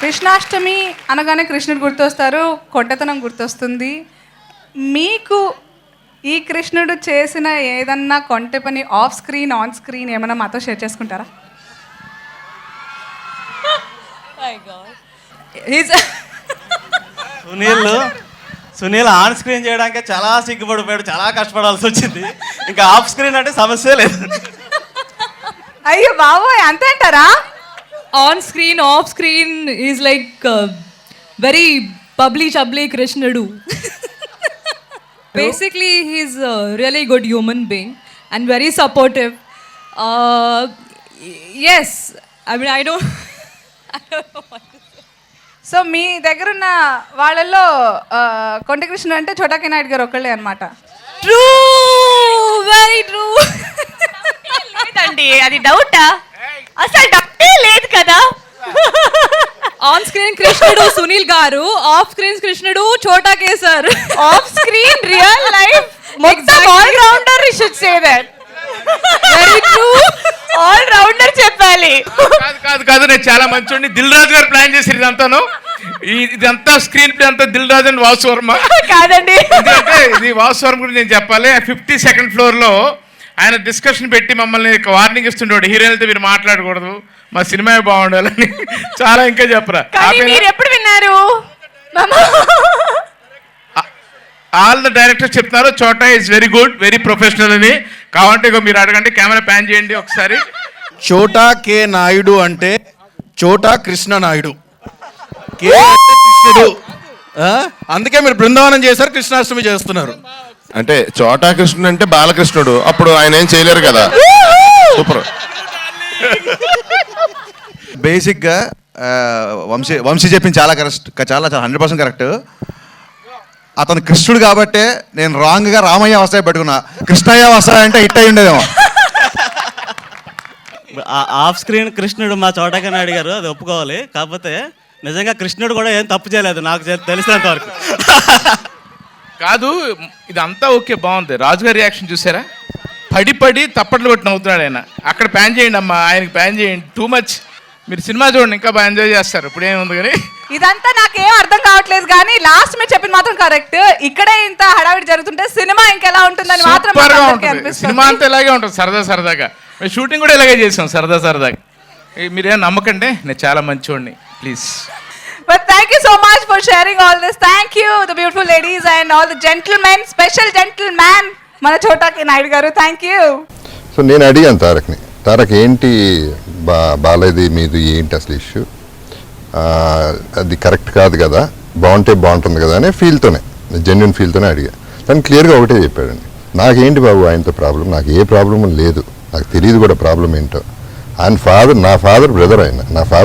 కృష్ణాష్టమి అనగానే కృష్ణుడు గుర్తొస్తారు, కొంటెతనం గుర్తొస్తుంది. మీకు ఈ కృష్ణుడు చేసిన ఏదన్నా కొంటె పని ఆఫ్ స్క్రీన్ ఆన్ స్క్రీన్ ఏమైనా మాతో షేర్ చేసుకుంటారా? సునీల్ ఆన్ స్క్రీన్ చేయడానికి చాలా సిగ్గుపడిపోయాడు, చాలా కష్టపడాల్సి వచ్చింది. ఇంకా ఆఫ్ స్క్రీన్ అంటే సమస్య లేదు. అయ్యో బాబోయ్, అంతే అంటారా? On screen off screen is like very bubbly chubbly కృష్ణుడు. Basically, he's a really good human being and very supportive. Yes, I mean, I don't know what to say. So మీ దగ్గర ఉన్న వాళ్ళల్లో కొండ కృష్ణుడు అంటే చోటాకి నాయుడు గారు ఒక్కళ్ళే అనమాట. True, very true. లేదండి, అది డౌటా? అసలు డౌటే లేదు కదా. ఆన్ స్క్రీన్ కృష్ణుడు సునీల్ గారు, ఆఫ్ స్క్రీన్ కృష్ణుడు చోటా కేసర్. ఆఫ్ స్క్రీన్ రియల్ లైఫ్ మొత్తం all rounder should say that. Very true, all rounder చెప్పాలి. కాదు కాదు, నేను చాలా మంచోడిని. దిల్ రాజు గారు ప్లాన్ చేసారు ఇదంతాను. ఇదంతా స్క్రీన్ ప్లే అంతా దిల్ రాజు అండ్ వాసు వర్మ కాదండి. ఎందుకంటే ఇది వాసు వర్మ గురించి నేను చెప్పాలి. 52nd ఫ్లోర్ లో ఆయన డిస్కషన్ పెట్టి మమ్మల్ని వార్నింగ్ ఇస్తుండేవాడు, హీరోయిన్లతో మీరు మాట్లాడకూడదు, మా సినిమా బాగుండాలని. చాలా ఇంకా చెప్పరా. మీరు ఎప్పుడు విన్నారు? ఆల్ ద డైరెక్టర్స్ చెప్తున్నారు చోటా is very good, very professional అని. కావాలంటే మీరు అడగండి, కెమెరా ప్యాన్ చేయండి ఒకసారి. చోటా కే నాయుడు అంటే చోటా కృష్ణ నాయుడు, కే అంటే కృష్ణుడు. అందుకే మీరు బృందావనం చేశారు, కృష్ణాష్టమి చేస్తున్నారు. అంటే చోటా కృష్ణుడు అంటే బాలకృష్ణుడు, అప్పుడు ఆయన ఏం చేయలేరు కదా. సూపర్. బేసిక్గా వంశీ చెప్పింది చాలా కరెక్ట్, చాలా 100% కరెక్ట్. అతను కృష్ణుడు కాబట్టే నేను రాంగ్గా రామయ్య వస్తాయి పెట్టుకున్నా. కృష్ణయ్య వస్తాయి అంటే హిట్ అయి ఉండేదేమో. ఆఫ్ స్క్రీన్ కృష్ణుడు మా చోటకి నాయుడు గారు, అది ఒప్పుకోవాలి. కాకపోతే నిజంగా కృష్ణుడు కూడా ఏం తప్పు చేయలేదు నాకు తెలిసినంత వరకు. కాదు, ఇదంతా ఓకే, బాగుంది. రాజుగారి రియాక్షన్ చూసారా? పడి తప్పట్లు కొట్టి నవ్వుతున్నాడు ఆయన. అక్కడ ప్యాన్ చేయండి అమ్మా, ఆయనకి ప్యాన్ చేయండి. Too much. మీరు సినిమా చూడండి, ఇంకా బాగా ఎంజాయ్ చేస్తారు. ఇప్పుడు ఏముంది కానీ ఇదంతా నాకేం అర్థం కావట్లేదు, కానీ లాస్ట్ మీరు చెప్పింది మాత్రం కరెక్ట్. ఇక్కడే ఇంత హడావిడి జరుగుతుంటే సినిమా ఇంకెలా ఉంటుందని మాత్రం సూపర్ గా నాకు ఉంటుంది. అనిపిస్తుంది. సినిమా అంతా ఇలాగే ఉంటుంది, సరదాగా. మేము షూటింగ్ కూడా ఇలాగే చేసాం, సరదాగా. మీరేం నమ్మకండి, నేను చాలా మంచివాడిని, please. But thank you so much for sharing all this. Thank you, the beautiful ladies and all the gentlemen, special gentleman, మన చోటాకి నాయుడు గారు. Thank you. సో నేను అడిగాను తారక్ ఏంటి బాలేది మీది, ఏంటి అసలు ఇష్యూ, అది కరెక్ట్ కాదు కదా, బాగుంటే బాగుంటుంది కదా అనే ఫీల్తోనే, జెన్యున్ ఫీల్తోనే అడిగా. తను క్లియర్గా ఒకటే చెప్పాడండి, నాకేంటి బాబు ఆయనతో ప్రాబ్లం, నాకు ఏ ప్రాబ్లం లేదు, నాకు తెలియదు కూడా ప్రాబ్లం ఏంటో. ఆయన ఫాదర్, నా ఫాదర్ బ్రదర్, ఆయన నా ఫాదర్